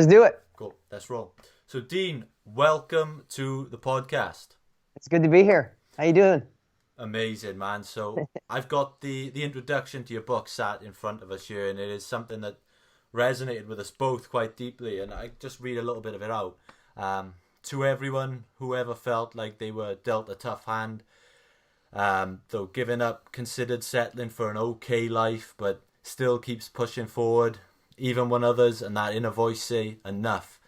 Let's do it. Cool. Let's roll. So, Dean, welcome to the podcast. It's good to be here. How you doing? Amazing, man. So, I've got the introduction to your book sat in front of us here, and it is something that resonated with us both quite deeply. And I just read a little bit of it out. To everyone who ever felt like they were dealt a tough hand, though giving up, considered settling for an okay life, but still keeps pushing forward, even when others and that inner voice say, enough.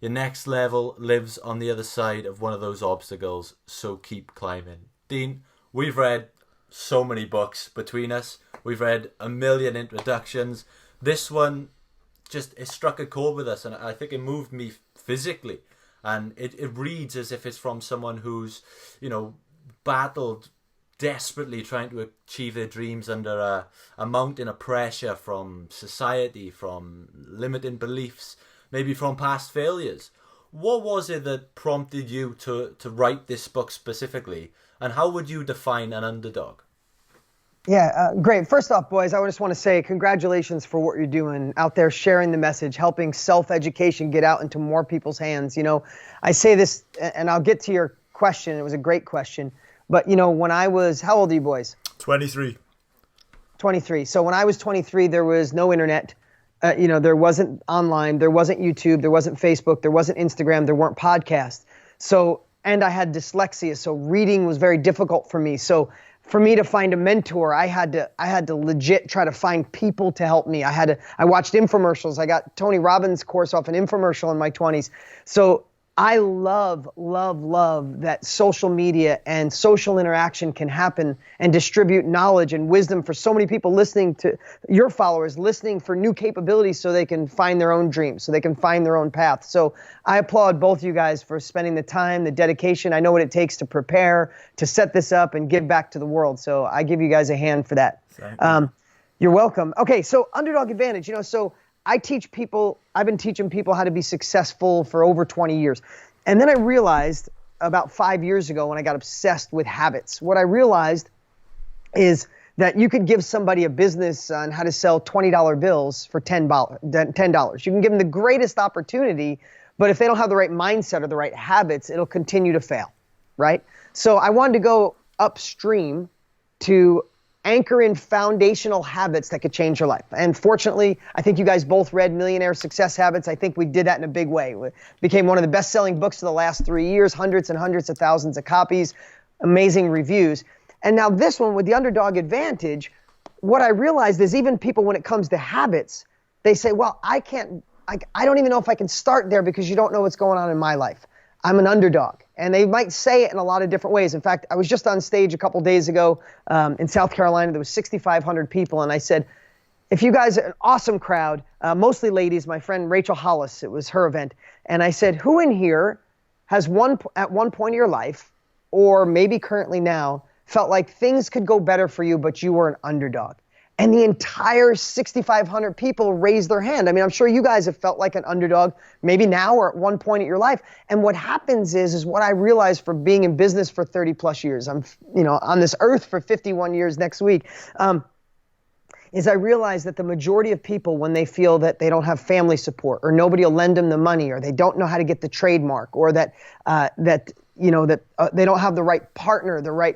Your next level lives on the other side of one of those obstacles, so keep climbing. Dean, we've read so many books between us. We've read a million introductions. This one it struck a chord with us, and I think it moved me physically. And it reads as if it's from someone who's, battled desperately trying to achieve their dreams under a mountain of pressure from society, from limiting beliefs, maybe from past failures. What was it that prompted you to write this book specifically, and how would you define an underdog? Yeah, great. First off, boys, I just want to say congratulations for what you're doing out there, sharing the message, helping self-education get out into more people's hands. I say this, and I'll get to your question. It was a great question. But, when I was, how old are you boys? 23. 23. So when I was 23, there was no internet. There wasn't online. There wasn't YouTube. There wasn't Facebook. There wasn't Instagram. There weren't podcasts. And I had dyslexia. So reading was very difficult for me. So for me to find a mentor, I had to legit try to find people to help me. I watched infomercials. I got Tony Robbins' course off an infomercial in my 20s. So I love that social media and social interaction can happen and distribute knowledge and wisdom for so many people listening to your followers, listening for new capabilities so they can find their own dreams, so they can find their own path. So I applaud both you guys for spending the time, the dedication. I know what it takes to prepare, to set this up and give back to the world. So I give you guys a hand for that. You're welcome. Okay, so Underdog Advantage, I've been teaching people how to be successful for over 20 years. And then I realized about 5 years ago when I got obsessed with habits, what I realized is that you could give somebody a business on how to sell $20 bills for $10. You can give them the greatest opportunity, but if they don't have the right mindset or the right habits, it'll continue to fail, right? So I wanted to go upstream to anchor in foundational habits that could change your life. And fortunately, I think you guys both read Millionaire Success Habits. I think we did that in a big way. It became one of the best-selling books of the last 3 years, hundreds and hundreds of thousands of copies, amazing reviews. And now this one with the Underdog Advantage, what I realized is even people, when it comes to habits, they say, well, I don't even know if I can start there because you don't know what's going on in my life. I'm an underdog. And they might say it in a lot of different ways. In fact, I was just on stage a couple days ago in South Carolina. There was 6,500 people. And I said, if you guys are an awesome crowd, mostly ladies, my friend Rachel Hollis, it was her event. And I said, who in here has at one point in your life, or maybe currently now, felt like things could go better for you, but you were an underdog? And the entire 6,500 people raised their hand. I mean, I'm sure you guys have felt like an underdog, maybe now or at one point in your life. And what happens is what I realized from being in business for 30 plus years, I'm, on this earth for 51 years next week, is I realized that the majority of people, when they feel that they don't have family support, or nobody will lend them the money, or they don't know how to get the trademark, or that they don't have the right partner, the right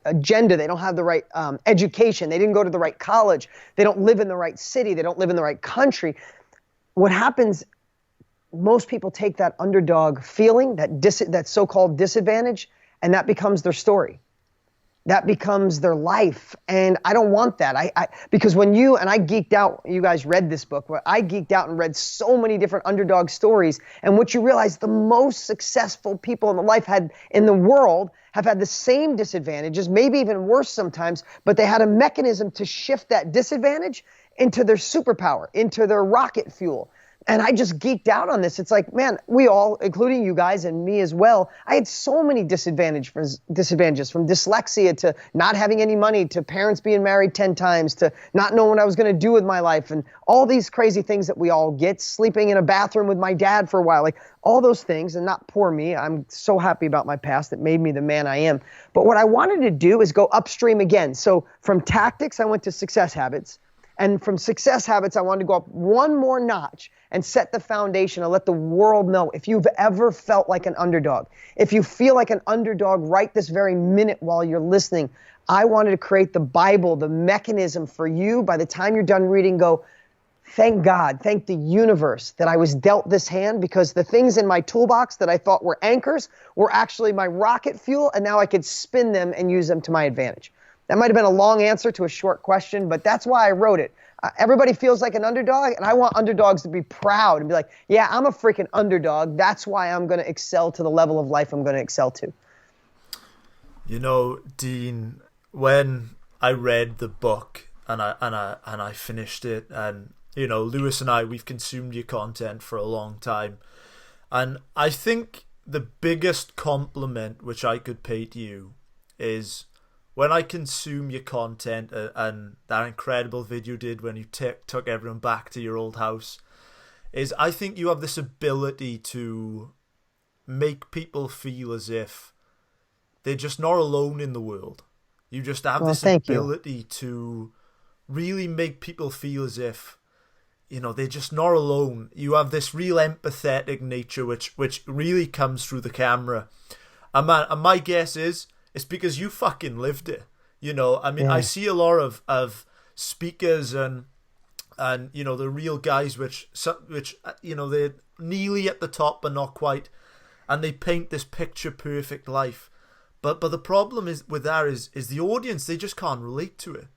agenda, they don't have the right education, they didn't go to the right college, they don't live in the right city, they don't live in the right country. What happens, most people take that underdog feeling, that so-called disadvantage, and that becomes their story. That becomes their life. And I don't want that. Because when I geeked out, you guys read this book, where I geeked out and read so many different underdog stories. And what you realize, the most successful people in the world have had the same disadvantages, maybe even worse sometimes, but they had a mechanism to shift that disadvantage into their superpower, into their rocket fuel. And I just geeked out on this. It's like, man, we all, including you guys and me as well, I had so many disadvantages, from dyslexia to not having any money, to parents being married 10 times, to not knowing what I was going to do with my life, and all these crazy things that we all get, sleeping in a bathroom with my dad for a while, like all those things. And not poor me. I'm so happy about my past. It made me the man I am. But what I wanted to do is go upstream again. So from tactics, I went to success habits. And from Success Habits, I wanted to go up one more notch and set the foundation and let the world know, if you've ever felt like an underdog, if you feel like an underdog right this very minute while you're listening, I wanted to create the Bible, the mechanism for you, by the time you're done reading, go, thank God, thank the universe that I was dealt this hand, because the things in my toolbox that I thought were anchors were actually my rocket fuel, and now I could spin them and use them to my advantage. That might have been a long answer to a short question, but that's why I wrote it. Everybody feels like an underdog, and I want underdogs to be proud and be like, yeah, I'm a freaking underdog. That's why I'm going to excel to the level of life I'm going to excel to. You know, Dean, when I read the book and I finished it, and you know, Lewis and I, we've consumed your content for a long time, and I think the biggest compliment which I could pay to you is when I consume your content, and that incredible video you did when you took everyone back to your old house, is I think you have this ability to make people feel as if they're just not alone in the world. You just have this ability to really make people feel as if, you know, they're just not alone. You have this real empathetic nature which really comes through the camera. And man, and my guess is it's because you fucking lived it. You know, I mean, I see a lot of speakers and you know, the real guys which you know, they're nearly at the top but not quite, and they paint this picture perfect life. But the problem is with that is the audience, they just can't relate to it.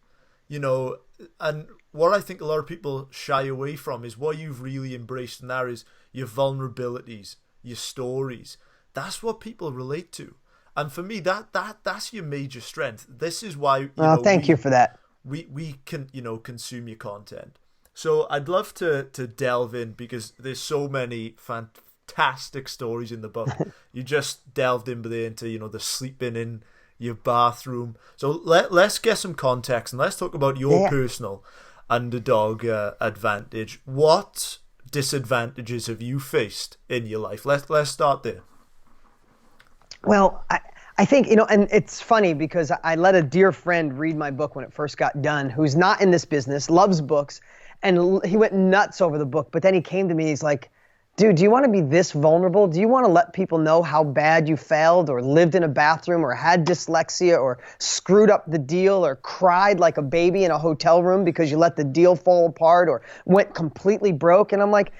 You know, and what I think a lot of people shy away from is what you've really embraced, and that is your vulnerabilities, your stories. That's what people relate to. And for me, that's your major strength. This is why thank you for that. We can, you know, consume your content. So I'd love to delve in, because there's so many fantastic stories in the book. You just delved in into, you know, the sleeping in your bathroom. So let's get some context, and let's talk about your personal underdog advantage. What disadvantages have you faced in your life? Let's start there. Well, I think, you know, and it's funny because I let a dear friend read my book when it first got done, who's not in this business, loves books, and he went nuts over the book. But then he came to me, he's like, dude, do you want to be this vulnerable? Do you want to let people know how bad you failed, or lived in a bathroom, or had dyslexia, or screwed up the deal, or cried like a baby in a hotel room because you let the deal fall apart, or went completely broke? And I'm like,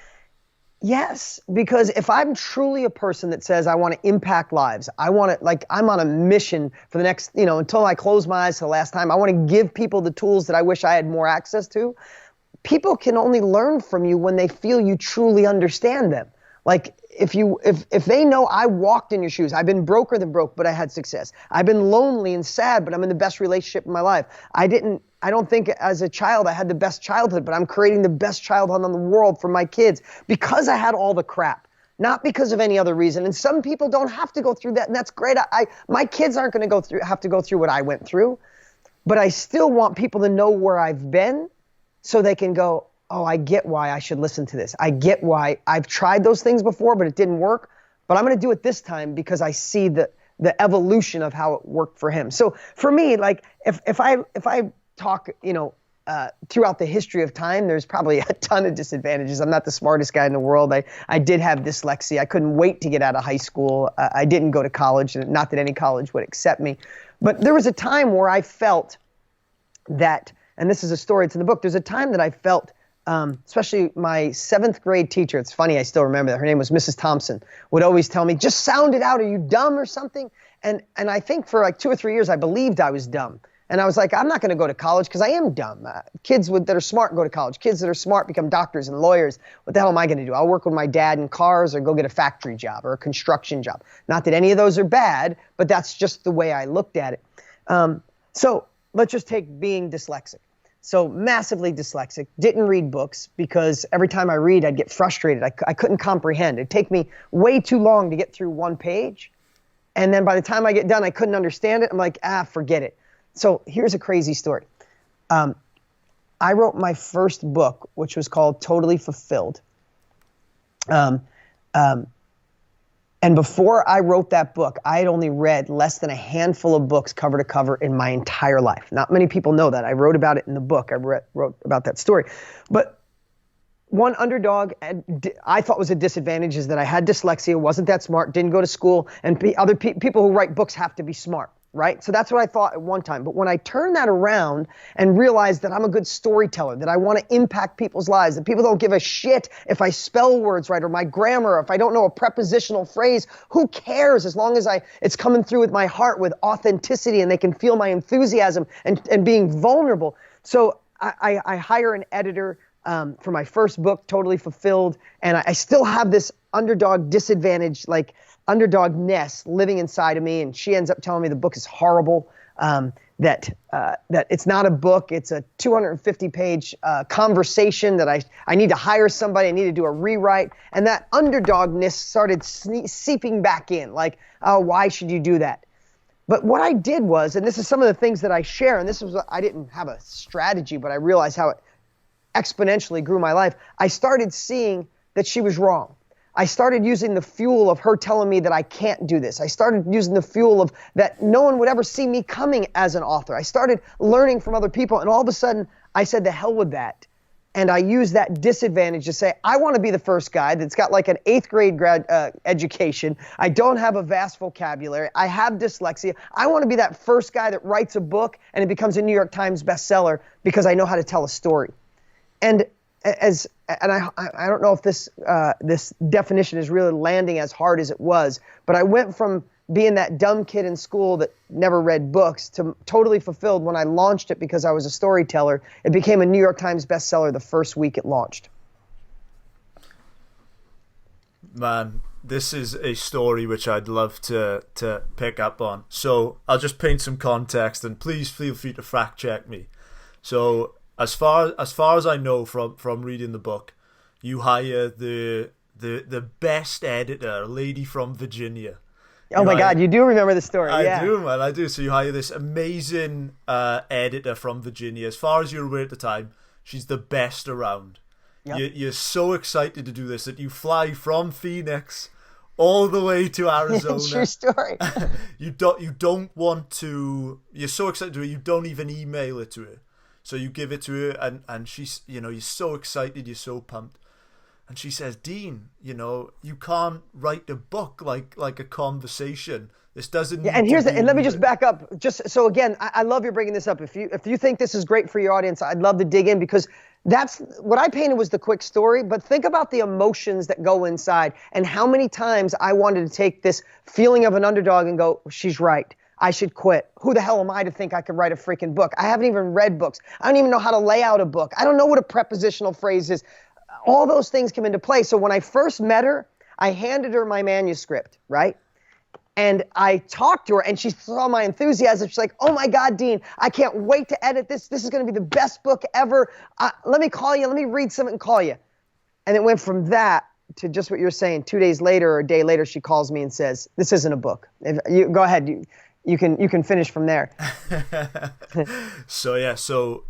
yes, because if I'm truly a person that says I want to impact lives, I want to, like, I'm on a mission for the next, you know, until I close my eyes to the last time, I want to give people the tools that I wish I had more access to. People can only learn from you when they feel you truly understand them. Like, if they know I walked in your shoes, I've been broker than broke, but I had success. I've been lonely and sad, but I'm in the best relationship in my life. I don't think as a child I had the best childhood, but I'm creating the best childhood in the world for my kids because I had all the crap, not because of any other reason. And some people don't have to go through that, and that's great. My kids aren't going to have to go through what I went through, but I still want people to know where I've been so they can go, oh, I get why I should listen to this. I get why I've tried those things before, but it didn't work. But I'm going to do it this time because I see the evolution of how it worked for him. So for me, like, if I talk, you know, throughout the history of time, there's probably a ton of disadvantages. I'm not the smartest guy in the world. I did have dyslexia. I couldn't wait to get out of high school. I didn't go to college, not that any college would accept me. But there was a time where I felt that, and this is a story, it's in the book, there's a time that I felt, especially my 7th grade teacher, it's funny, I still remember that, her name was Mrs. Thompson, would always tell me, just sound it out, are you dumb or something? And I think for like 2 or 3 years, I believed I was dumb. And I was like, I'm not going to go to college because I am dumb. Kids that are smart go to college. Kids that are smart become doctors and lawyers. What the hell am I going to do? I'll work with my dad in cars or go get a factory job or a construction job. Not that any of those are bad, but that's just the way I looked at it. So let's just take being dyslexic. So massively dyslexic, didn't read books because every time I read, I'd get frustrated. I couldn't comprehend. It'd take me way too long to get through one page. And then by the time I get done, I couldn't understand it. I'm like, forget it. So here's a crazy story. I wrote my first book, which was called Totally Fulfilled. And before I wrote that book, I had only read less than a handful of books cover to cover in my entire life. Not many people know that. I wrote about it in the book. I wrote about that story. But one underdog I thought was a disadvantage is that I had dyslexia, wasn't that smart, didn't go to school, and other people who write books have to be smart, right? So that's what I thought at one time. But when I turned that around and realized that I'm a good storyteller, that I want to impact people's lives, that people don't give a shit if I spell words right or my grammar, or if I don't know a prepositional phrase, who cares as long as it's coming through with my heart with authenticity and they can feel my enthusiasm and being vulnerable. So I hire an editor for my first book, Totally Fulfilled, and I still have this underdog disadvantage, like underdogness living inside of me, and she ends up telling me the book is horrible, that it's not a book, it's a 250-page conversation, that I need to hire somebody, I need to do a rewrite, and that underdogness started seeping back in, like, oh, why should you do that? But what I did was, and this is some of the things that I share, and this was, I didn't have a strategy, but I realized how it exponentially grew my life. I started seeing that she was wrong. I started using the fuel of her telling me that I can't do this. I started using the fuel of that no one would ever see me coming as an author. I started learning from other people, and all of a sudden I said, the hell with that. And I used that disadvantage to say, I want to be the first guy that's got like an 8th grade education. I don't have a vast vocabulary. I have dyslexia. I want to be that first guy that writes a book and it becomes a New York Times bestseller because I know how to tell a story. And I don't know if this definition is really landing as hard as it was, but I went from being that dumb kid in school that never read books to Totally Fulfilled when I launched it because I was a storyteller. It became a New York Times bestseller the first week it launched. Man, this is a story which I'd love to pick up on. So I'll just paint some context, and please feel free to fact check me. So As far as I know from reading the book, you hire the best editor, a lady from Virginia. Oh my God, you do remember the story. I do, man, I do. So you hire this amazing editor from Virginia. As far as you're aware at the time, she's the best around. Yep. You're so excited to do this that you fly from Phoenix all the way to Arizona. True story. You don't want to. You're so excited to do it, you don't even email it to her. So you give it to her, and she's, you're so excited, you're so pumped. And she says, Dean, you can't write a book like a conversation. This doesn't need and let me just back up. Just so again, I love you bringing this up. If you think this is great for your audience, I'd love to dig in, because that's what I painted was the quick story, but think about the emotions that go inside and how many times I wanted to take this feeling of an underdog and go, she's right. I should quit. Who the hell am I to think I could write a freaking book? I haven't even read books. I don't even know how to lay out a book. I don't know what a prepositional phrase is. All those things come into play. So when I first met her, I handed her my manuscript, right? And I talked to her, and she saw my enthusiasm. She's like, oh my God, Dean, I can't wait to edit this. This is going to be the best book ever. Let me call you. Let me read something and call you. And it went from that to just what you're saying. 2 days later or a day later, she calls me and says, this isn't a book. Go ahead. You can finish from there. So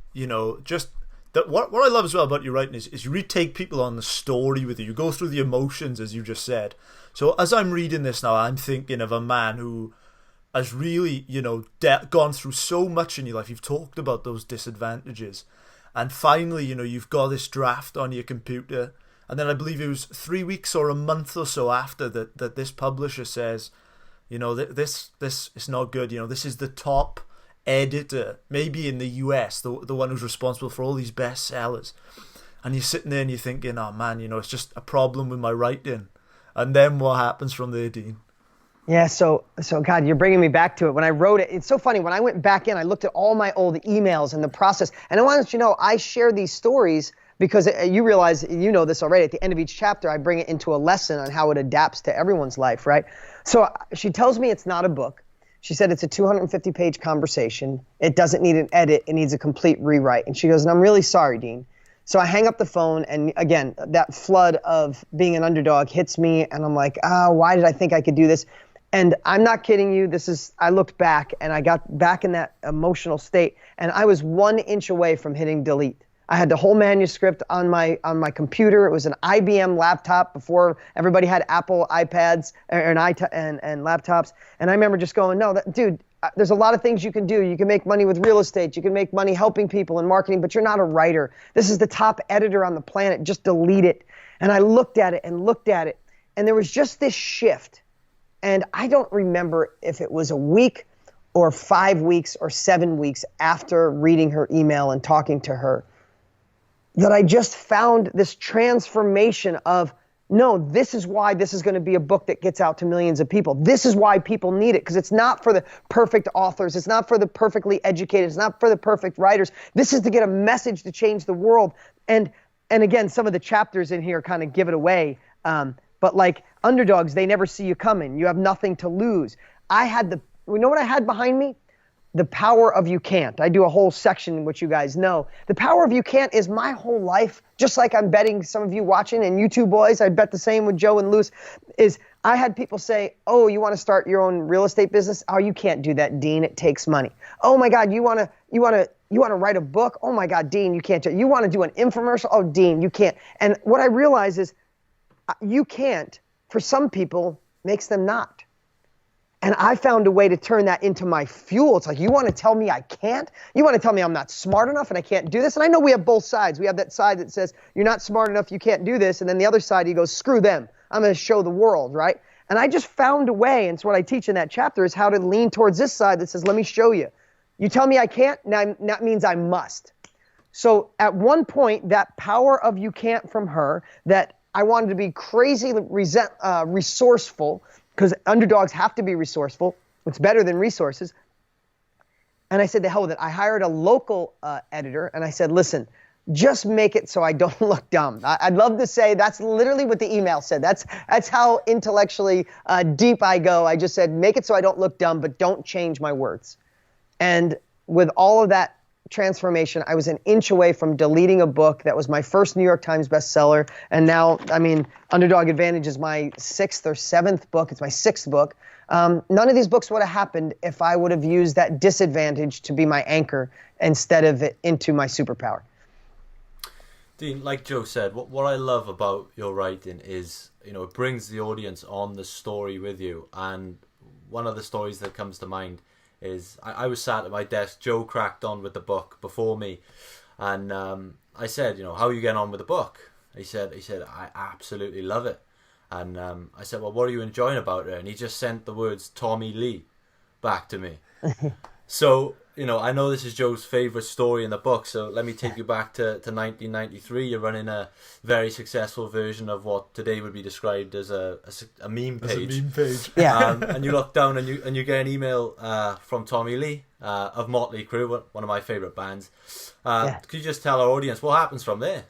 just that. What I love as well about your writing is you really take people on the story with you. You go through the emotions, as you just said. So as I'm reading this now, I'm thinking of a man who has really, gone through so much in your life. You've talked about those disadvantages, and finally, you've got this draft on your computer, and then I believe it was 3 weeks or a month or so after that this publisher says, this is not good. This is the top editor, maybe in the US, the one who's responsible for all these bestsellers. And you're sitting there and you're thinking, oh man, it's just a problem with my writing. And then what happens from there, Dean? Yeah, so God, you're bringing me back to it. When I wrote it, it's so funny. When I went back in, I looked at all my old emails and the process. And I want to let you know, I share these stories because you realize, this already, at the end of each chapter, I bring it into a lesson on how it adapts to everyone's life, right? So she tells me it's not a book. She said it's a 250-page conversation. It doesn't need an edit. It needs a complete rewrite. And she goes, and I'm really sorry, Dean. So I hang up the phone, and again, that flood of being an underdog hits me, and I'm like, why did I think I could do this? And I'm not kidding you. I looked back, and I got back in that emotional state, and I was 1 inch away from hitting delete. I had the whole manuscript on my computer. It was an IBM laptop before everybody had Apple iPads and laptops. And I remember just going, no, dude, there's a lot of things you can do. You can make money with real estate. You can make money helping people in marketing, but you're not a writer. This is the top editor on the planet. Just delete it. And I looked at it, and there was just this shift. And I don't remember if it was a week or 5 weeks or 7 weeks after reading her email and talking to her that I just found this transformation of, no, this is why this is going to be a book that gets out to millions of people. This is why people need it, because it's not for the perfect authors. It's not for the perfectly educated. It's not for the perfect writers. This is to get a message to change the world. And again, some of the chapters in here kind of give it away. But like underdogs, they never see you coming. You have nothing to lose. You know what I had behind me? The power of you can't. I do a whole section, which you guys know. The power of you can't is my whole life, just like I'm betting some of you watching, and you two boys, I bet the same with Joe and Lewis, is I had people say, oh, you want to start your own real estate business? Oh, you can't do that, Dean. It takes money. Oh my God, you want to write a book? Oh my God, Dean, you can't. You want to do an infomercial? Oh, Dean, you can't. And what I realize is you can't, for some people, makes them not. And I found a way to turn that into my fuel. It's like, you want to tell me I can't? You want to tell me I'm not smart enough and I can't do this? And I know we have both sides. We have that side that says, you're not smart enough, you can't do this. And then the other side, he goes, screw them. I'm going to show the world, right? And I just found a way, and it's what I teach in that chapter, is how to lean towards this side that says, let me show you. You tell me I can't, now that means I must. So at one point, that power of you can't from her, that I wanted to be crazy resourceful, because underdogs have to be resourceful. It's better than resources. And I said, the hell with it. I hired a local editor, and I said, listen, just make it so I don't look dumb. I'd love to say that's literally what the email said. That's how intellectually deep I go. I just said, make it so I don't look dumb, but don't change my words. And with all of that transformation, I was an inch away from deleting a book that was my first New York Times bestseller. And now, I mean, Underdog Advantage is my 6th or 7th book. It's my 6th book. None of these books would have happened if I would have used that disadvantage to be my anchor instead of it into my superpower. Dean, like Joe said, what I love about your writing is, it brings the audience on the story with you. And one of the stories that comes to mind is I was sat at my desk. Joe cracked on with the book before me, and I said, how are you getting on with the book? He said, I absolutely love it. And I said, well, what are you enjoying about it? And he just sent the words Tommy Lee back to me. So, I know this is Joe's favorite story in the book, so let me take you back to 1993. You're running a very successful version of what today would be described as a meme page. As a meme page. Yeah. And you look down and you get an email from Tommy Lee of Motley Crue, one of my favorite bands. Could you just tell our audience what happens from there?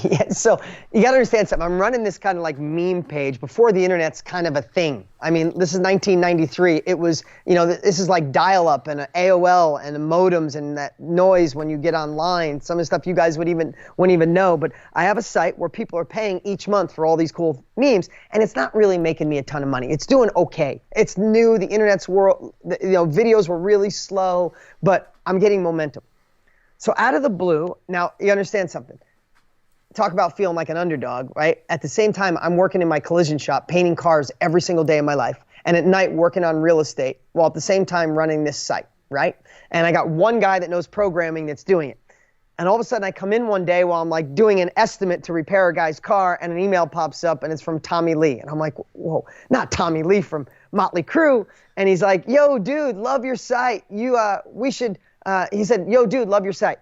Yeah, so you got to understand something. I'm running this kind of like meme page before the internet's kind of a thing. I mean, this is 1993. It was, this is like dial-up and AOL and modems and that noise when you get online. Some of the stuff you guys wouldn't even know. But I have a site where people are paying each month for all these cool memes, and it's not really making me a ton of money. It's doing okay. It's new. The internet's world, videos were really slow, but I'm getting momentum. So out of the blue, now you understand something. Talk about feeling like an underdog, right? At the same time, I'm working in my collision shop, painting cars every single day of my life, and at night working on real estate, while at the same time running this site, right? And I got one guy that knows programming that's doing it. And all of a sudden I come in one day while I'm like doing an estimate to repair a guy's car, and an email pops up and it's from Tommy Lee. And I'm like, whoa, not Tommy Lee from Motley Crue. And he's like, yo, dude, love your site. He said, yo, dude, love your site.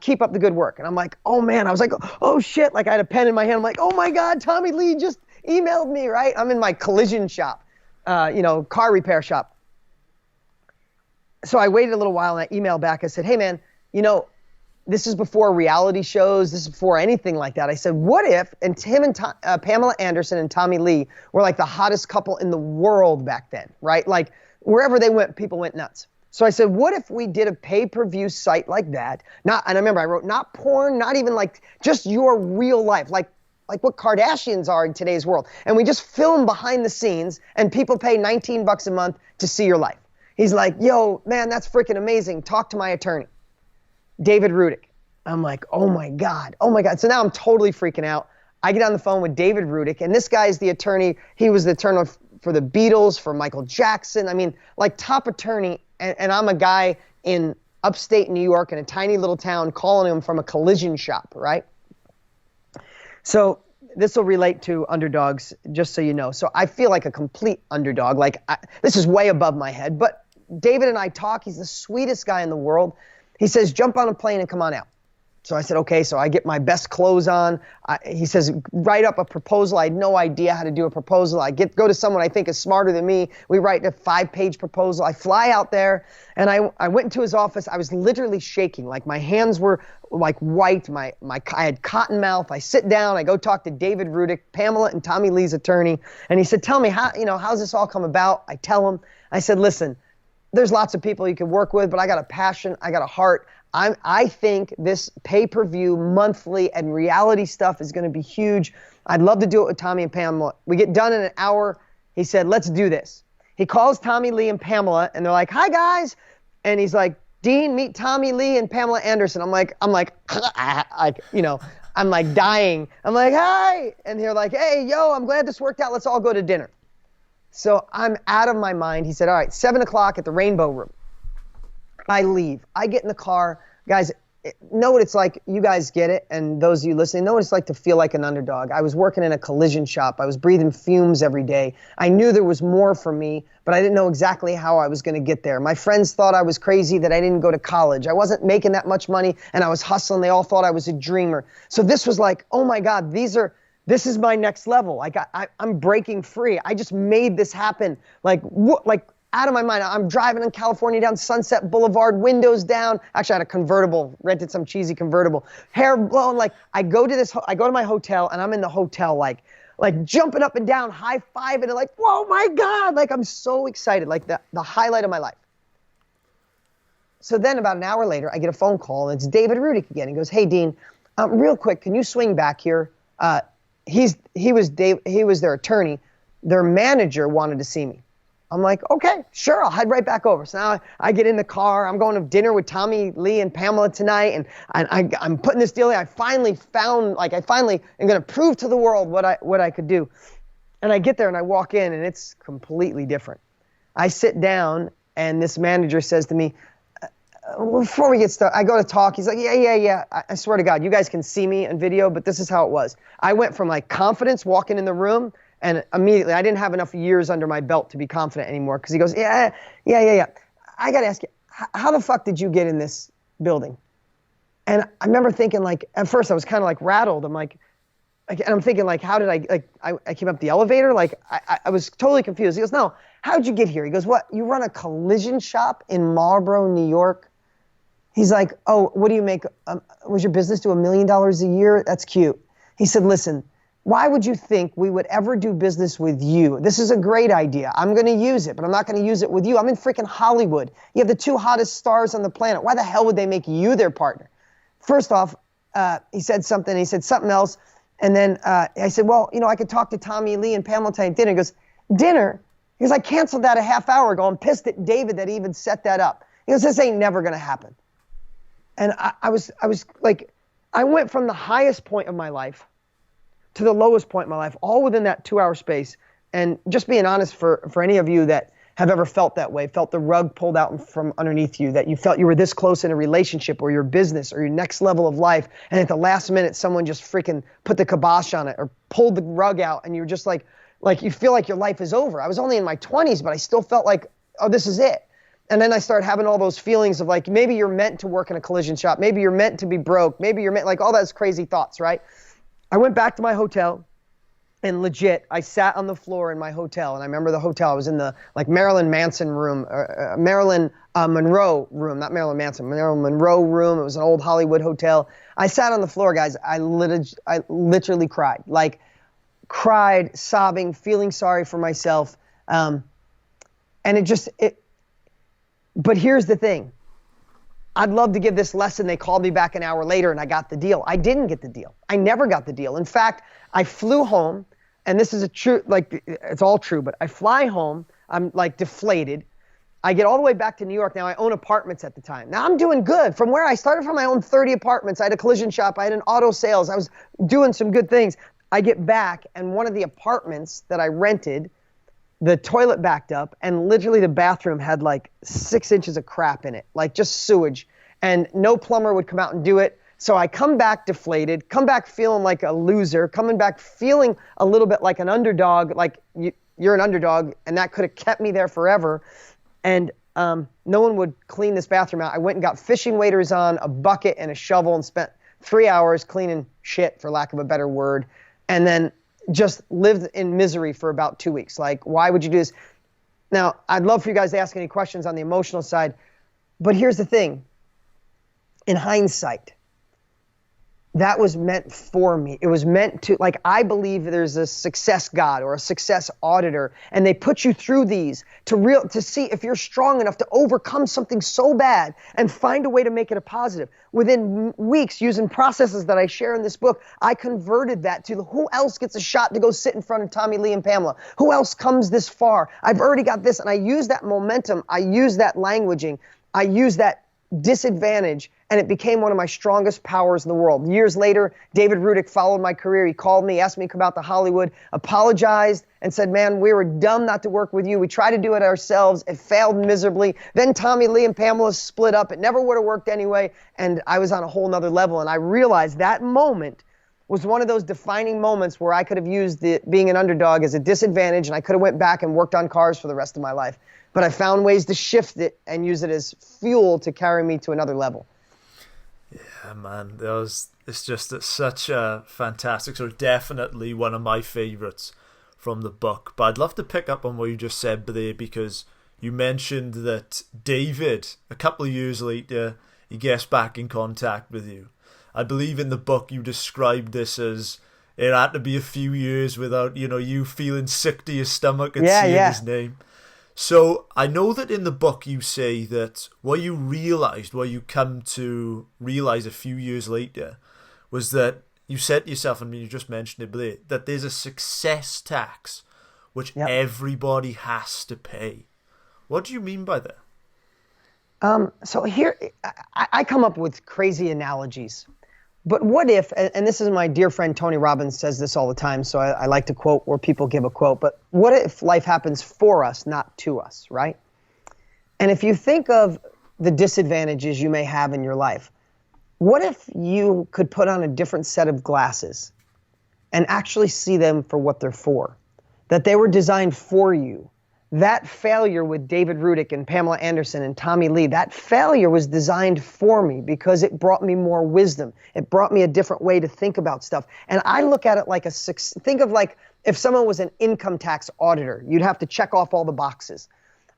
Keep up the good work. And I'm like, oh man, I was like, oh shit. Like I had a pen in my hand. I'm like, oh my God, Tommy Lee just emailed me, right? I'm in my collision shop, car repair shop. So I waited a little while and I emailed back. I said, hey man, this is before reality shows. This is before anything like that. I said, what if, and him and Pamela Anderson and Tommy Lee were like the hottest couple in the world back then, right? Like wherever they went, people went nuts. So I said, what if we did a pay-per-view site like that? And I remember I wrote not porn, not even like just your real life, like what Kardashians are in today's world. And we just film behind the scenes and people pay $19 a month to see your life. He's like, yo, man, that's freaking amazing. Talk to my attorney, David Rudick. I'm like, oh my God. So now I'm totally freaking out. I get on the phone with David Rudick, and this guy is the attorney. He was the attorney for the Beatles, for Michael Jackson. I mean, like top attorney, and I'm a guy in upstate New York in a tiny little town calling him from a collision shop, right? So this will relate to underdogs, just so you know. So I feel like a complete underdog. This is way above my head, but David and I talk. He's the sweetest guy in the world. He says, jump on a plane and come on out. So I said, okay. So I get my best clothes on. He says, write up a proposal. I had no idea how to do a proposal. Go to someone I think is smarter than me. We write a 5-page proposal. I fly out there, and I went into his office. I was literally shaking. Like my hands were like white. I had cotton mouth. I sit down. I go talk to David Rudick, Pamela and Tommy Lee's attorney. And he said, tell me, how's this all come about? I tell him. I said, listen, there's lots of people you can work with, but I got a passion. I got a heart. I think this pay-per-view monthly and reality stuff is going to be huge. I'd love to do it with Tommy and Pamela. We get done in an hour. He said, let's do this. He calls Tommy Lee and Pamela, and they're like, hi, guys. And he's like, Dean, meet Tommy Lee and Pamela Anderson. I'm like, I'm like dying. I'm like, hi. And they're like, hey, yo, I'm glad this worked out. Let's all go to dinner. So I'm out of my mind. He said, all right, 7 o'clock at the Rainbow Room. I leave. I get in the car. Guys, know what it's like. You guys get it, and those of you listening, know what it's like to feel like an underdog. I was working in a collision shop. I was breathing fumes every day. I knew there was more for me, but I didn't know exactly how I was going to get there. My friends thought I was crazy that I didn't go to college. I wasn't making that much money, and I was hustling. They all thought I was a dreamer. So this was like, oh my God, this is my next level. I'm breaking free. I just made this happen. Like out of my mind. I'm driving in California down Sunset Boulevard, windows down. Actually, I had a convertible, rented some cheesy convertible, hair blown. Like I go to my hotel, and I'm in the hotel, like jumping up and down, high fiving, and like, whoa, my God, like I'm so excited, like the highlight of my life. So then about an hour later, I get a phone call, and it's David Rudick again. He goes, hey, Dean, real quick, can you swing back here? He was their attorney. Their manager wanted to see me. I'm like, okay, sure, I'll head right back over. So now I get in the car. I'm going to dinner with Tommy Lee and Pamela tonight, and I'm putting this deal in. I finally am going to prove to the world what I could do. And I get there, and I walk in, and it's completely different. I sit down, and this manager says to me, before we get started, I go to talk. He's like, yeah. I swear to God, you guys can see me on video, but this is how it was. I went from like confidence walking in the room, and immediately I didn't have enough years under my belt to be confident anymore, because he goes, yeah. I got to ask you, how the fuck did you get in this building? And I remember thinking, like, at first I was kind of like rattled. I'm like, and I'm thinking, like, how did I came up the elevator? Like, I was totally confused. He goes, no, how'd you get here? He goes, what, you run a collision shop in Marlboro, New York? He's like, oh, what do you make? Was your business do $1 million a year? That's cute. He said, listen, why would you think we would ever do business with you? This is a great idea. I'm going to use it, but I'm not going to use it with you. I'm in freaking Hollywood. You have the 2 hottest stars on the planet. Why the hell would they make you their partner? First off, he said something. He said something else. And then I said, well, I could talk to Tommy Lee and Pamela tonight at dinner. He goes, dinner? He goes, I canceled that a half hour ago. I'm pissed at David that he even set that up. He goes, this ain't never going to happen. And I was like, I went from the highest point of my life to the lowest point in my life, all within that 2-hour space. And just being honest, for any of you that have ever felt that way, felt the rug pulled out from underneath you, that you felt you were this close in a relationship or your business or your next level of life, and at the last minute someone just freaking put the kibosh on it or pulled the rug out, and you're just like you feel like your life is over. I was only in my 20s, but I still felt like, oh, this is it. And then I started having all those feelings of like, maybe you're meant to work in a collision shop, maybe you're meant to be broke, maybe you're meant, like all those crazy thoughts, right? I went back to my hotel, and legit, I sat on the floor in my hotel, and I remember the hotel. I was in the like Marilyn Manson room, Marilyn Monroe room, not Marilyn Manson, Marilyn Monroe room. It was an old Hollywood hotel. I sat on the floor, guys. I literally cried, sobbing, feeling sorry for myself, and But here's the thing. I'd love to give this lesson. They called me back an hour later and I got the deal. I didn't get the deal. I never got the deal. In fact, I flew home, and this is it's all true, but I fly home. I'm like deflated. I get all the way back to New York. Now I own apartments at the time. Now I'm doing good. From where I started from, I owned 30 apartments. I had a collision shop. I had an auto sales. I was doing some good things. I get back, and one of the apartments that I rented, the toilet backed up, and literally the bathroom had like 6 inches of crap in it, like just sewage. And no plumber would come out and do it. So I come back deflated, come back feeling like a loser, coming back feeling a little bit like an underdog, like you're an underdog, and that could have kept me there forever. And no one would clean this bathroom out. I went and got fishing waders on, a bucket, and a shovel, and spent 3 hours cleaning shit, for lack of a better word, and then just lived in misery for about 2 weeks. Like, why would you do this? Now, I'd love for you guys to ask any questions on the emotional side, but here's the thing. In hindsight, that was meant for me. It was meant to, like, I believe there's a success God or a success auditor, and they put you through these to see if you're strong enough to overcome something so bad and find a way to make it a positive. Within weeks, using processes that I share in this book, I converted that to who else gets a shot to go sit in front of Tommy Lee and Pamela? Who else comes this far? I've already got this, and I use that momentum. I use that languaging. I use that disadvantage, and it became one of my strongest powers in the world. Years later, David Rudick followed my career. He called me, asked me to come out to Hollywood, apologized, and said, man, we were dumb not to work with you. We tried to do it ourselves. It failed miserably. Then Tommy Lee and Pamela split up. It never would have worked anyway, and I was on a whole nother level. And I realized that moment was one of those defining moments where I could have used being an underdog as a disadvantage, and I could have went back and worked on cars for the rest of my life. But I found ways to shift it and use it as fuel to carry me to another level. Yeah, man, it's such a fantastic, so definitely one of my favorites from the book. But I'd love to pick up on what you just said there, because you mentioned that David, a couple of years later, he gets back in contact with you. I believe in the book you described this as it had to be a few years without, you feeling sick to your stomach and seeing his name. So I know that in the book you say that what you come to realize a few years later was that you said to yourself, and you just mentioned it, Blair, that there's a success tax which everybody has to pay. What do you mean by that? So here, I come up with crazy analogies. But what if, and this is my dear friend Tony Robbins says this all the time, so I like to quote where people give a quote, but what if life happens for us, not to us, right? And if you think of the disadvantages you may have in your life, what if you could put on a different set of glasses and actually see them for what they're for? That they were designed for you. That failure with David Rudick and Pamela Anderson and Tommy Lee, that failure was designed for me because it brought me more wisdom. It brought me a different way to think about stuff. And I look at it like think of like if someone was an income tax auditor, you'd have to check off all the boxes.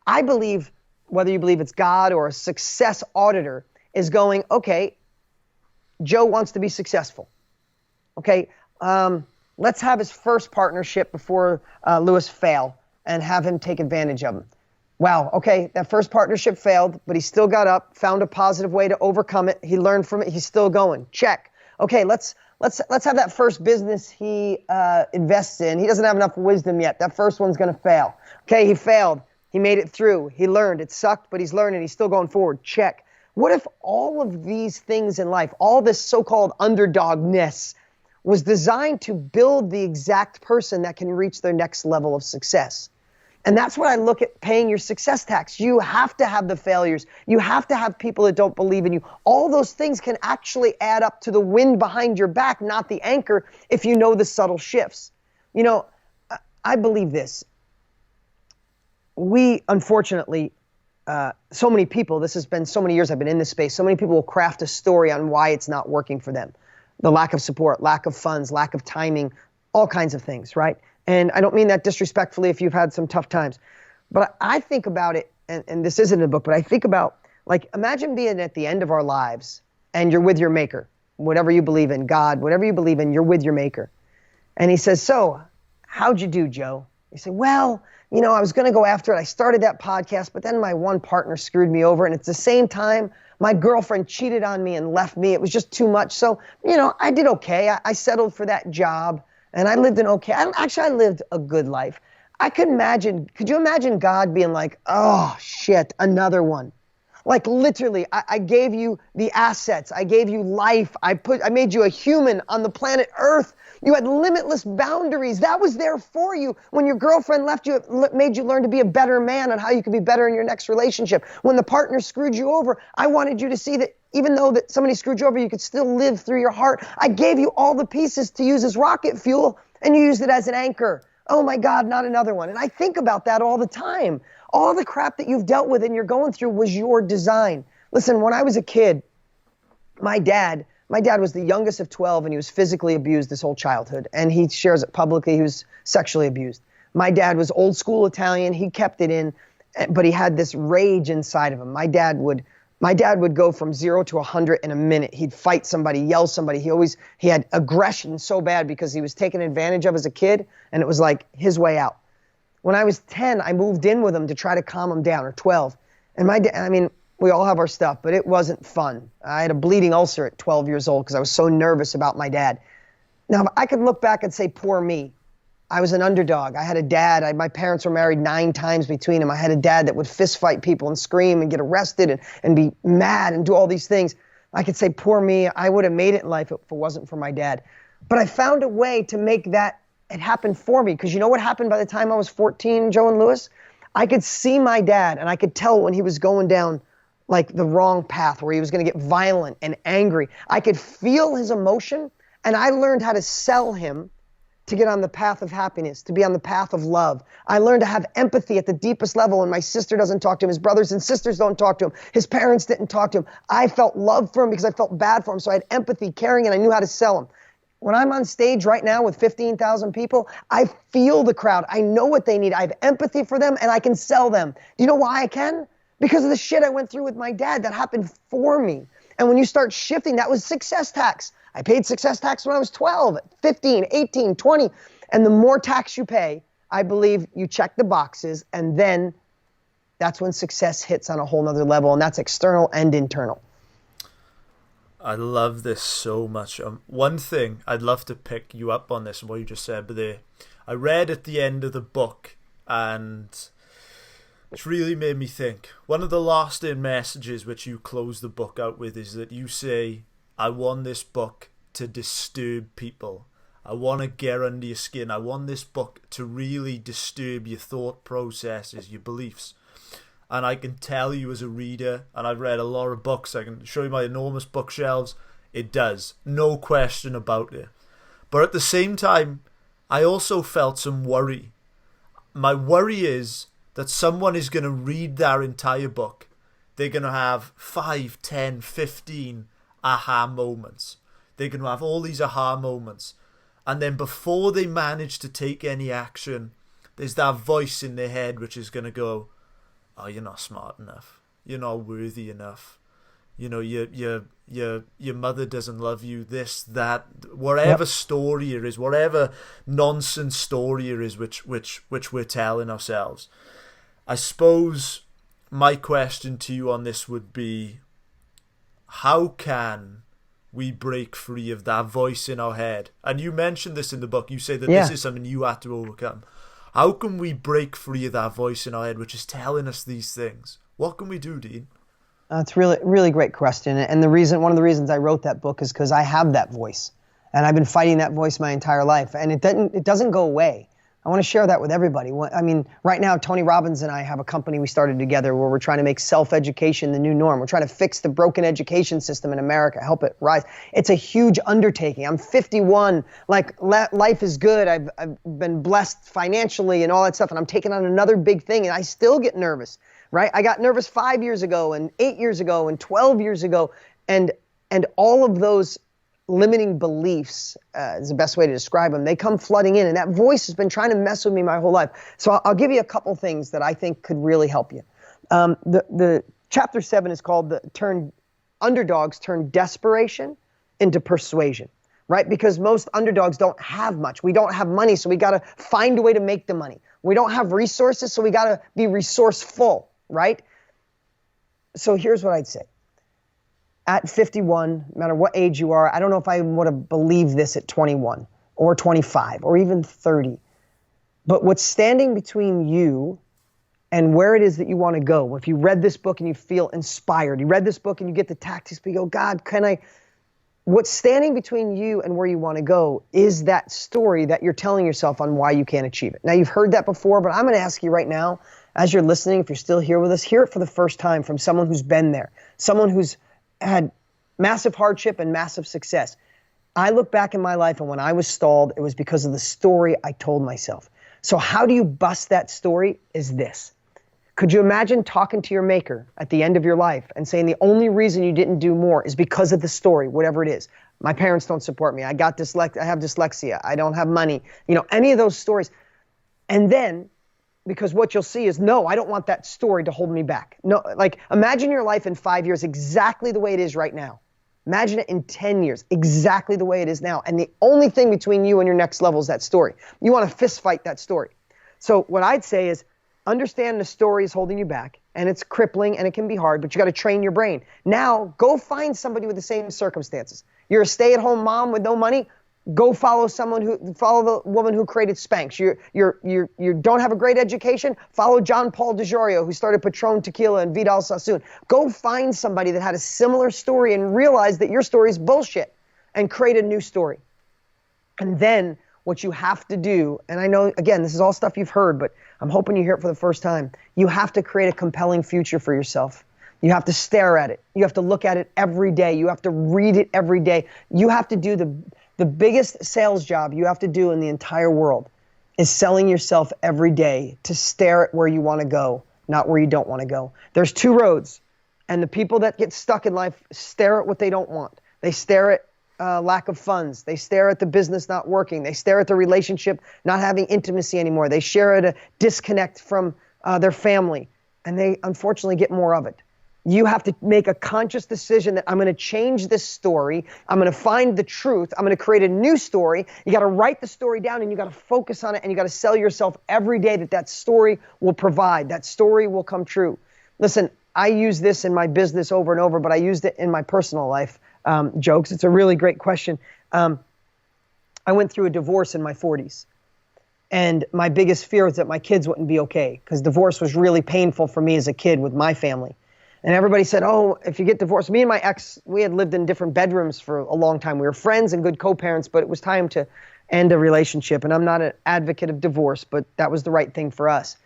I believe, whether you believe it's God or a success auditor, is going, okay, Joe wants to be successful. Okay, let's have his first partnership before Lewis fail, and have him take advantage of him. Wow, okay, that first partnership failed, but he still got up, found a positive way to overcome it. He learned from it, he's still going. Check. Okay, let's have that first business he invests in. He doesn't have enough wisdom yet. That first one's gonna fail. Okay, he failed. He made it through. He learned. It sucked, but he's learning. He's still going forward. Check. What if all of these things in life, all this so-called underdogness, was designed to build the exact person that can reach their next level of success? And that's what I look at paying your success tax. You have to have the failures. You have to have people that don't believe in you. All those things can actually add up to the wind behind your back, not the anchor, if you know the subtle shifts. I believe this. We, unfortunately, so many people, this has been so many years I've been in this space, so many people will craft a story on why it's not working for them. The lack of support, lack of funds, lack of timing, all kinds of things, right? And I don't mean that disrespectfully if you've had some tough times. But I think about it, and this isn't in a book, but I think about, like, imagine being at the end of our lives and you're with your maker, whatever you believe in, God, whatever you believe in, you're with your maker. And he says, so, how'd you do, Joe? You say, well, I was going to go after it. I started that podcast, but then my one partner screwed me over. And at the same time, my girlfriend cheated on me and left me. It was just too much. So, I did okay. I settled for that job. And I lived I lived a good life. Could you imagine God being like, oh shit, another one? Like literally, I gave you the assets. I gave you life. I made you a human on the planet Earth. You had limitless boundaries. That was there for you. When your girlfriend left you, it made you learn to be a better man and how you could be better in your next relationship. When the partner screwed you over, I wanted you to see that even though that somebody screwed you over, you could still live through your heart. I gave you all the pieces to use as rocket fuel, and you used it as an anchor. Oh my God, not another one. And I think about that all the time. All the crap that you've dealt with and you're going through was your design. Listen, when I was a kid, my dad was the youngest of 12, and he was physically abused his whole childhood. And he shares it publicly. He was sexually abused. My dad was old school Italian. He kept it in, but he had this rage inside of him. My dad would go from 0 to 100 in a minute. He'd fight somebody, yell somebody. He had aggression so bad because he was taken advantage of as a kid, and it was like his way out. When I was 10, I moved in with him to try to calm him down, or 12. And my dad, I mean, we all have our stuff, but it wasn't fun. I had a bleeding ulcer at 12 years old because I was so nervous about my dad. Now, I could look back and say, poor me. I was an underdog. I had a dad. My parents were married 9 times between them. I had a dad that would fist fight people and scream and get arrested and be mad and do all these things. I could say, poor me. I would have made it in life if it wasn't for my dad. But I found a way to make that it happened for me. Because you know what happened by the time I was 14, Joe and Lewis? I could see my dad, and I could tell when he was going down like the wrong path, where he was going to get violent and angry. I could feel his emotion, and I learned how to sell him to get on the path of happiness, to be on the path of love. I learned to have empathy at the deepest level, and my sister doesn't talk to him. His brothers and sisters don't talk to him. His parents didn't talk to him. I felt love for him because I felt bad for him, so I had empathy, caring, and I knew how to sell him. When I'm on stage right now with 15,000 people, I feel the crowd. I know what they need. I have empathy for them, and I can sell them. Do you know why I can? Because of the shit I went through with my dad that happened for me. And when you start shifting, that was success tax. I paid success tax when I was 12, 15, 18, 20. And the more tax you pay, I believe you check the boxes, and then that's when success hits on a whole nother level, and that's external and internal. I love this so much. One thing, I'd love to pick you up on this and what you just said, but I read at the end of the book, and it's really made me think. One of the last in messages which you close the book out with is that you say, I want this book to disturb people. I want to get under your skin. I want this book to really disturb your thought processes, your beliefs. And I can tell you as a reader, and I've read a lot of books, I can show you my enormous bookshelves, it does. No question about it. But at the same time, I also felt some worry. My worry is that someone is going to read their entire book. They're going to have 5, 10, 15 aha moments. They're going to have all these aha moments. And then before they manage to take any action, there's that voice in their head which is going to go, oh, you're not smart enough. You're not worthy enough. You know, your mother doesn't love you, this, that, whatever story it is, whatever nonsense story it is which we're telling ourselves. I suppose my question to you on this would be, how can we break free of that voice in our head? And you mentioned this in the book. You say that this is something you had to overcome. How can we break free of that voice in our head which is telling us these things? What can we do, Dean? That's really, really great question. And one of the reasons I wrote that book is because I have that voice, and I've been fighting that voice my entire life, and it doesn't go away. I want to share that with everybody. I mean, right now, Tony Robbins and I have a company we started together where we're trying to make self-education the new norm. We're trying to fix the broken education system in America, help it rise. It's a huge undertaking. I'm 51. Like, life is good. I've been blessed financially and all that stuff, and I'm taking on another big thing, and I still get nervous, right? I got nervous 5 years ago and 8 years ago and 12 years ago, and all of those limiting beliefs is the best way to describe them. They come flooding in, and that voice has been trying to mess with me my whole life. So I'll give you a couple things that I think could really help you. The chapter 7 is called Underdogs Turn Desperation into Persuasion, right? Because most underdogs don't have much. We don't have money, so we got to find a way to make the money. We don't have resources, so we got to be resourceful, right? So here's what I'd say. At 51, no matter what age you are, I don't know if I would have believed this at 21 or 25 or even 30. But what's standing between you and where it is that you want to go, if you read this book and you feel inspired, you read this book and you get the tactics, but you go, God, what's standing between you and where you want to go is that story that you're telling yourself on why you can't achieve it. Now, you've heard that before, but I'm going to ask you right now, as you're listening, if you're still here with us, hear it for the first time from someone who's been there, someone who's had massive hardship and massive success. I look back in my life, and when I was stalled, it was because of the story I told myself. So how do you bust that story is this. Could you imagine talking to your maker at the end of your life and saying the only reason you didn't do more is because of the story, whatever it is? My parents don't support me. I have dyslexia. I don't have money. Any of those stories. And then, because what you'll see is, no, I don't want that story to hold me back. No, like imagine your life in 5 years exactly the way it is right now. Imagine it in 10 years, exactly the way it is now. And the only thing between you and your next level is that story. You want to fist fight that story. So what I'd say is, understand the story is holding you back, and it's crippling, and it can be hard, but you got to train your brain. Now, go find somebody with the same circumstances. You're a stay-at-home mom with no money. Go follow the woman who created Spanx. You don't have a great education. Follow John Paul DiGiorio, who started Patron Tequila and Vidal Sassoon. Go find somebody that had a similar story and realize that your story is bullshit, and create a new story. And then what you have to do, and I know, again, this is all stuff you've heard, but I'm hoping you hear it for the first time. You have to create a compelling future for yourself. You have to stare at it. You have to look at it every day. You have to read it every day. You have to do the biggest sales job you have to do in the entire world is selling yourself every day to stare at where you want to go, not where you don't want to go. There's two roads, and the people that get stuck in life stare at what they don't want. They stare at lack of funds. They stare at the business not working. They stare at the relationship not having intimacy anymore. They share at a disconnect from their family, and they unfortunately get more of it. You have to make a conscious decision that I'm going to change this story. I'm going to find the truth. I'm going to create a new story. You got to write the story down, and you got to focus on it, and you got to sell yourself every day that story will provide. That story will come true. Listen, I use this in my business over and over, but I used it in my personal life. Jokes. It's a really great question. I went through a divorce in my 40s. And my biggest fear was that my kids wouldn't be okay, because divorce was really painful for me as a kid with my family. And everybody said, oh, if you get divorced, me and my ex, we had lived in different bedrooms for a long time. We were friends and good co-parents, but it was time to end a relationship. And I'm not an advocate of divorce, but that was the right thing for us.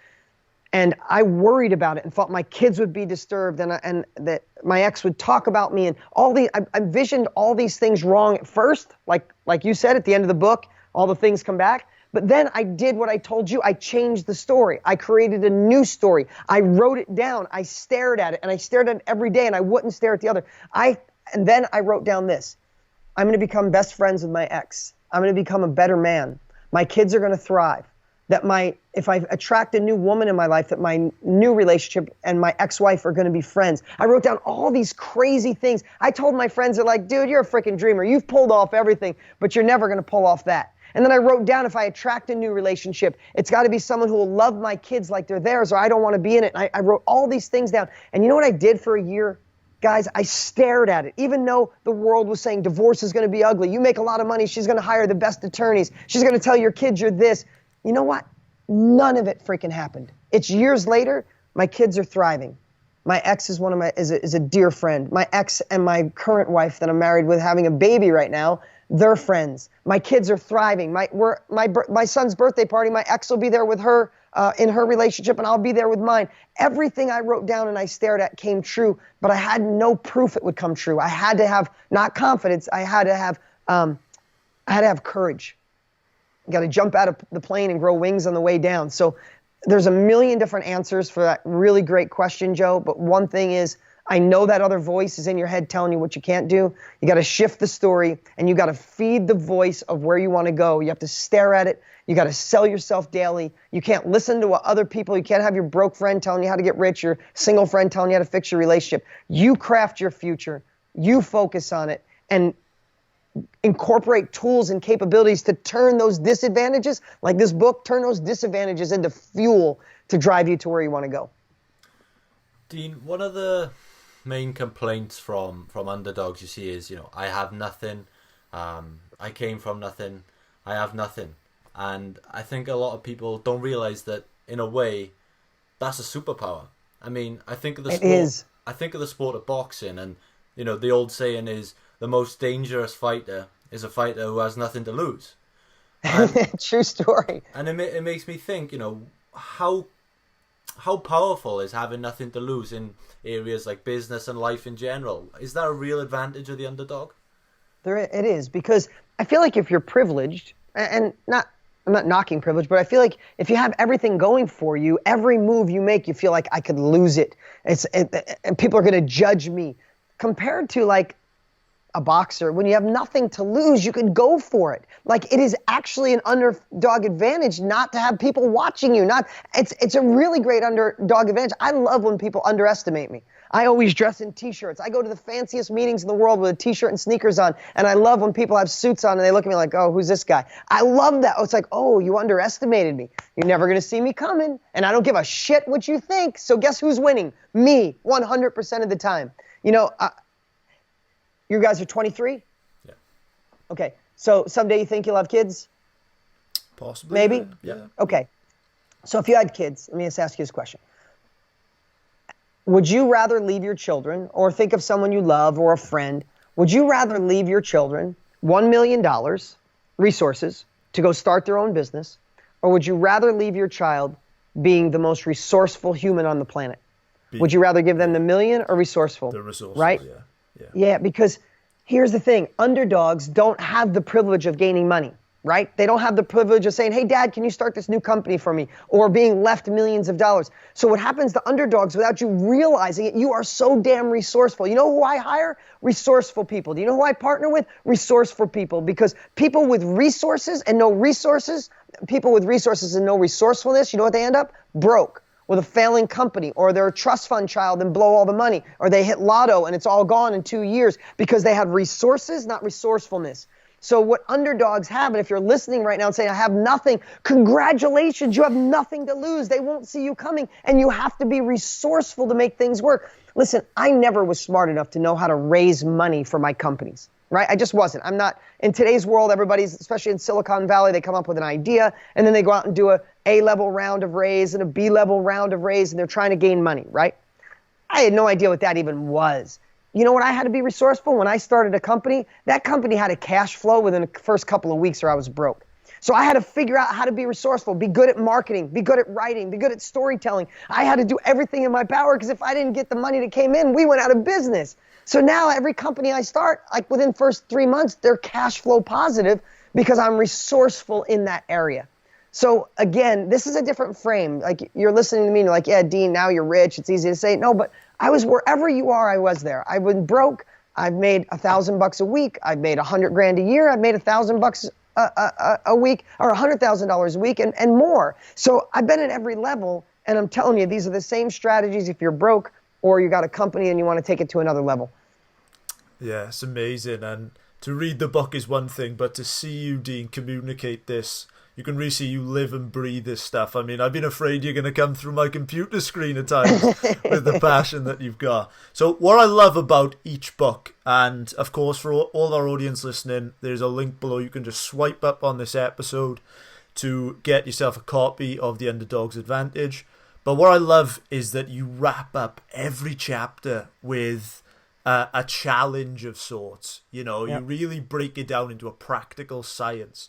And I worried about it and thought my kids would be disturbed, and that my ex would talk about me, and I envisioned all these things wrong at first, like you said at the end of the book, all the things come back. But then I did what I told you. I changed the story. I created a new story. I wrote it down. I stared at it, and I stared at it every day, and I wouldn't stare at the other. And then I wrote down this. I'm going to become best friends with my ex. I'm going to become a better man. My kids are going to thrive. If I attract a new woman in my life, that my new relationship and my ex-wife are going to be friends. I wrote down all these crazy things. I told my friends, they're like, dude, you're a freaking dreamer. You've pulled off everything, but you're never going to pull off that. And then I wrote down, if I attract a new relationship, it's got to be someone who will love my kids like they're theirs, or I don't want to be in it. And I wrote all these things down. And you know what I did for a year? Guys, I stared at it. Even though the world was saying divorce is going to be ugly. You make a lot of money. She's going to hire the best attorneys. She's going to tell your kids you're this. You know what? None of it freaking happened. It's years later. My kids are thriving. My ex is is a dear friend. My ex and my current wife that I'm married with, having a baby right now, they're friends. My kids are thriving. My son's birthday party, my ex will be there with her in her relationship, and I'll be there with mine. Everything I wrote down and I stared at came true, but I had no proof it would come true. I had to have not confidence. I had to have courage. You got to jump out of the plane and grow wings on the way down. So there's a million different answers for that really great question, Joe. But one thing is, I know that other voice is in your head telling you what you can't do. You got to shift the story, and you got to feed the voice of where you want to go. You have to stare at it. You got to sell yourself daily. You can't listen to what other people. You can't have your broke friend telling you how to get rich, your single friend telling you how to fix your relationship. You craft your future. You focus on it, and incorporate tools and capabilities to turn those disadvantages, like this book, turn those disadvantages into fuel to drive you to where you want to go. Dean, one of the main complaints from underdogs you see is, I have nothing, I came from nothing, I have nothing. And I think a lot of people don't realize that, in a way, that's a superpower. I mean, I think of the sport. It is. I think of the sport of boxing, and the old saying is the most dangerous fighter is a fighter who has nothing to lose. And, true story. And it makes me think, how powerful is having nothing to lose in areas like business and life in general? Is that a real advantage of the underdog? It is, because I feel like if you're privileged, and I'm not knocking privilege, but I feel like if you have everything going for you, every move you make, you feel like I could lose it. And people are going to judge me. Compared to like a boxer, when you have nothing to lose, you could go for it. Like, it is actually an underdog advantage not to have people watching you. It's a really great underdog advantage. I love when people underestimate me. I always dress in t-shirts. I go to the fanciest meetings in the world with a t-shirt and sneakers on, and I love when people have suits on and they look at me like, oh, who's this guy? I love that. It's like, oh, you underestimated me. You're never going to see me coming, and I don't give a shit what you think. So guess who's winning? Me, 100% of the time. You guys are 23? Yeah. Okay. So someday you think you'll have kids? Possibly. Maybe? Yeah. Okay. So if you had kids, let me just ask you this question. Would you rather leave your children, or think of someone you love or a friend, would you rather leave your children $1 million, resources, to go start their own business, or would you rather leave your child being the most resourceful human on the planet? Would you rather give them the million or resourceful? The resourceful, right? Yeah, because here's the thing. Underdogs don't have the privilege of gaining money, right? They don't have the privilege of saying, hey, Dad, can you start this new company for me? Or being left millions of dollars. So what happens to underdogs, without you realizing it, you are so damn resourceful. You know who I hire? Resourceful people. Do you know who I partner with? Resourceful people. Because people with resources and no resources, people with resources and no resourcefulness, you know what they end up? Broke. With a failing company, or they're a trust fund child and blow all the money, or they hit lotto and it's all gone in 2 years because they had resources, not resourcefulness. So what underdogs have, and if you're listening right now and saying, I have nothing, congratulations, you have nothing to lose. They won't see you coming, and you have to be resourceful to make things work. Listen, I never was smart enough to know how to raise money for my companies, right? I just wasn't. I'm not. In today's world, everybody's, especially in Silicon Valley, they come up with an idea, and then they go out and do a A-level round of raise and a B-level round of raise, and they're trying to gain money, right? I had no idea what that even was. You know what? I had to be resourceful. When I started a company, that company had a cash flow within the first couple of weeks or I was broke. So I had to figure out how to be resourceful, be good at marketing, be good at writing, be good at storytelling. I had to do everything in my power, because if I didn't get the money that came in, we went out of business. So now every company I start, like within the first 3 months, they're cash flow positive because I'm resourceful in that area. So again, this is a different frame. Like, you're listening to me and you're like, yeah, Dean, now you're rich. It's easy to say. No, but I was wherever you are, I was there. I've been broke. I've made $1,000 a week. I've made $100,000 a year. I've made $1,000 a week, or $100,000 a week, and more. So I've been at every level, and I'm telling you, these are the same strategies if you're broke or you got a company and you want to take it to another level. Yeah, it's amazing. And to read the book is one thing, but to see you, Dean, communicate this, you can really see you live and breathe this stuff. I mean, I've been afraid you're going to come through my computer screen at times with the passion that you've got. So what I love about each book, and of course for all our audience listening, there's a link below. You can just swipe up on this episode to get yourself a copy of The Underdog's Advantage. But what I love is that you wrap up every chapter with a challenge of sorts. You know, You really break it down into a practical science.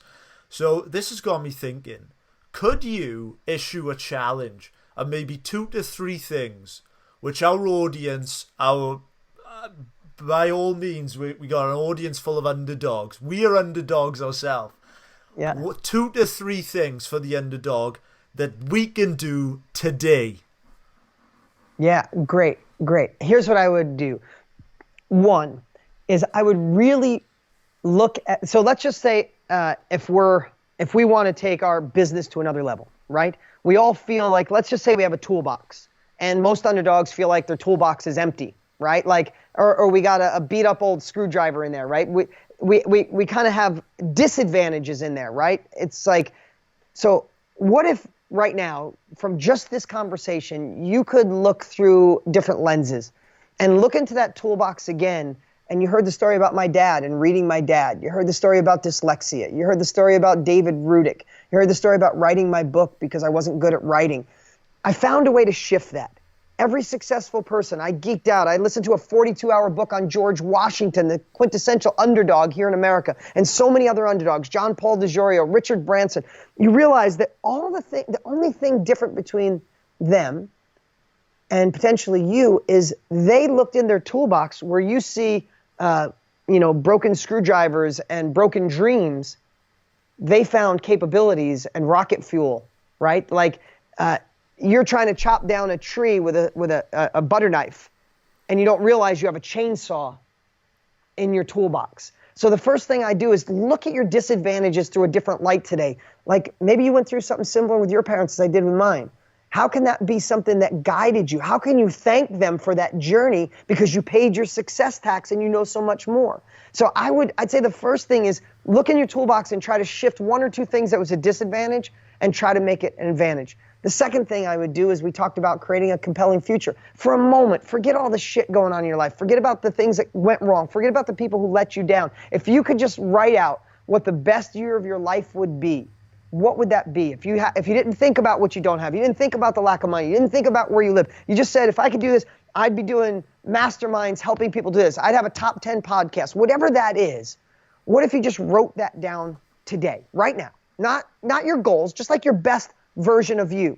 So this has got me thinking, could you issue a challenge of maybe 2 to 3 things which our audience, by all means, we got an audience full of underdogs. We are underdogs ourselves. Yeah. 2 to 3 things for the underdog that we can do today. Yeah, great. Here's what I would do. One is I would really look at, so let's just say if we want to take our business to another level, right? We all feel like, let's just say we have a toolbox, and most underdogs feel like their toolbox is empty, right? Like, or we got a beat up old screwdriver in there, right? We kind of have disadvantages in there, right? It's like, so what if right now, from just this conversation, you could look through different lenses and look into that toolbox again and you heard the story about my dad and reading my dad. You heard the story about dyslexia. You heard the story about David Rudick. You heard the story about writing my book because I wasn't good at writing. I found a way to shift that. Every successful person, I geeked out. I listened to a 42-hour book on George Washington, the quintessential underdog here in America, and so many other underdogs, John Paul DiGiorio, Richard Branson. You realize that the only thing different between them and potentially you is they looked in their toolbox where you see, broken screwdrivers and broken dreams. They found capabilities and rocket fuel, right? Like, you're trying to chop down a tree with a butter knife, and you don't realize you have a chainsaw in your toolbox. So the first thing I do is look at your disadvantages through a different light today. Like maybe you went through something similar with your parents as I did with mine. How can that be something that guided you? How can you thank them for that journey because you paid your success tax and you know so much more? So I'd say the first thing is look in your toolbox and try to shift one or two things that was a disadvantage and try to make it an advantage. The second thing I would do is we talked about creating a compelling future. For a moment, forget all the shit going on in your life. Forget about the things that went wrong. Forget about the people who let you down. If you could just write out what the best year of your life would be, what would that be? If you didn't think about what you don't have, you didn't think about the lack of money, you didn't think about where you live, you just said, if I could do this, I'd be doing masterminds, helping people do this. I'd have a top 10 podcast, whatever that is. What if you just wrote that down today, right now? Not your goals, just like your best version of you.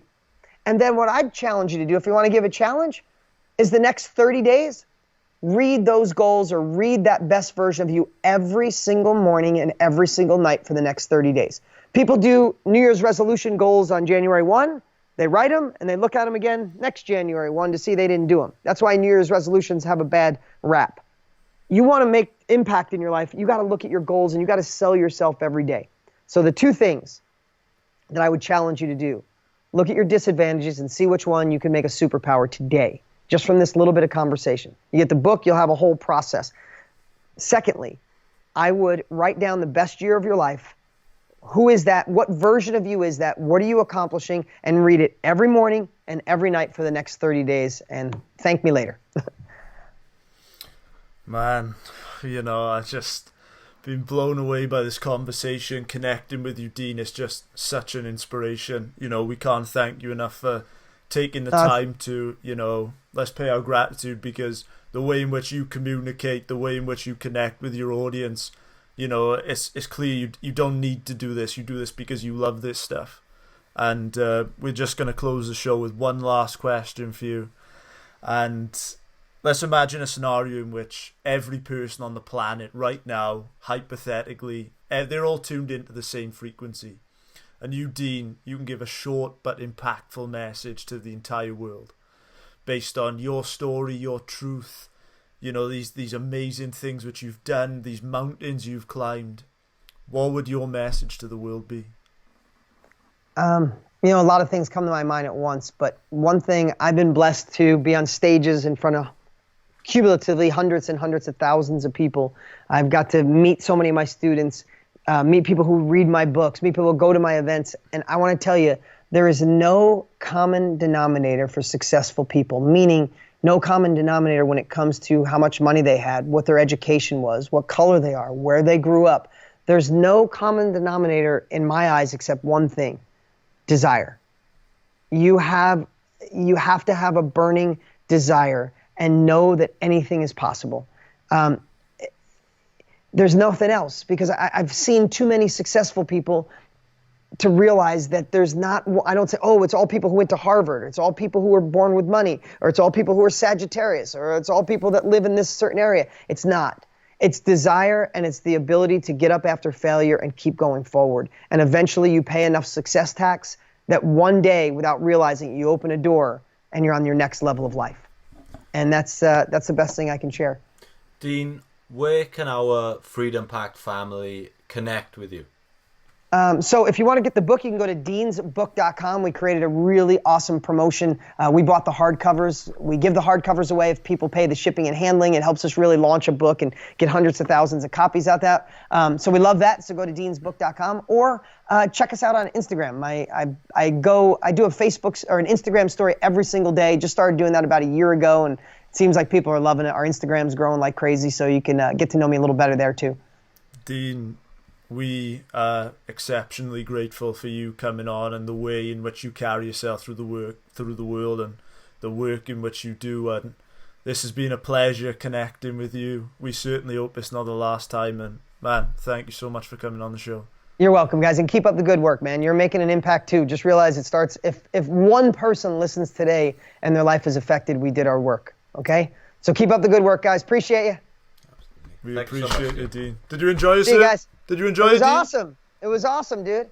And then what I'd challenge you to do, if you want to give a challenge, is the next 30 days, read those goals or read that best version of you every single morning and every single night for the next 30 days. People do New Year's resolution goals on January 1. They write them and they look at them again next January 1 to see they didn't do them. That's why New Year's resolutions have a bad rap. You want to make impact in your life, you got to look at your goals and you got to sell yourself every day. So the two things that I would challenge you to do, look at your disadvantages and see which one you can make a superpower today, just from this little bit of conversation. You get the book, you'll have a whole process. Secondly, I would write down the best year of your life. Who is that? What version of you is that? What are you accomplishing? And read it every morning and every night for the next 30 days and thank me later. Man, I just been blown away by this conversation. Connecting with you, Dean, is just such an inspiration. We can't thank you enough for taking the time to, let's pay our gratitude, because the way in which you communicate, the way in which you connect with your audience, it's clear you don't need to do this. You do this because you love this stuff. And we're just going to close the show with one last question for you. And let's imagine a scenario in which every person on the planet right now, hypothetically, they're all tuned into the same frequency. And you, Dean, you can give a short but impactful message to the entire world based on your story, your truth, these amazing things which you've done, these mountains you've climbed. What would your message to the world be? A lot of things come to my mind at once, but one thing, I've been blessed to be on stages in front of cumulatively hundreds and hundreds of thousands of people. I've got to meet so many of my students, meet people who read my books, meet people who go to my events. And I want to tell you, there is no common denominator for successful people, meaning no common denominator when it comes to how much money they had, what their education was, what color they are, where they grew up. There's no common denominator in my eyes except one thing: desire. You have to have a burning desire and know that anything is possible. There's nothing else, because I've seen too many successful people to realize that there's not, I don't say, it's all people who went to Harvard, or it's all people who were born with money, or it's all people who are Sagittarius, or it's all people that live in this certain area. It's not. It's desire, and it's the ability to get up after failure and keep going forward. And eventually you pay enough success tax that one day, without realizing it, you open a door and you're on your next level of life. And that's the best thing I can share. Dean, where can our Freedom Pact family connect with you? So if you want to get the book, you can go to deansbook.com. We created a really awesome promotion. We bought the hardcovers. We give the hardcovers away if people pay the shipping and handling. It helps us really launch a book and get hundreds of thousands of copies out there. So we love that. So go to deansbook.com or check us out on Instagram. I do a Facebook or an Instagram story every single day. Just started doing that about a year ago, and seems like people are loving it. Our Instagram's growing like crazy, so you can get to know me a little better there too. Dean, we are exceptionally grateful for you coming on and the way in which you carry yourself through the world and the work in which you do. And this has been a pleasure connecting with you. We certainly hope it's not the last time. And man, thank you so much for coming on the show. You're welcome, guys, and keep up the good work, man. You're making an impact too. Just realize it starts if one person listens today and their life is affected, we did our work. Okay? So keep up the good work, guys. Appreciate you. We Thank you so appreciate much, it, Dean. Did you enjoy it, See you guys. Did you enjoy it, It was Dean? awesome. It was awesome, dude.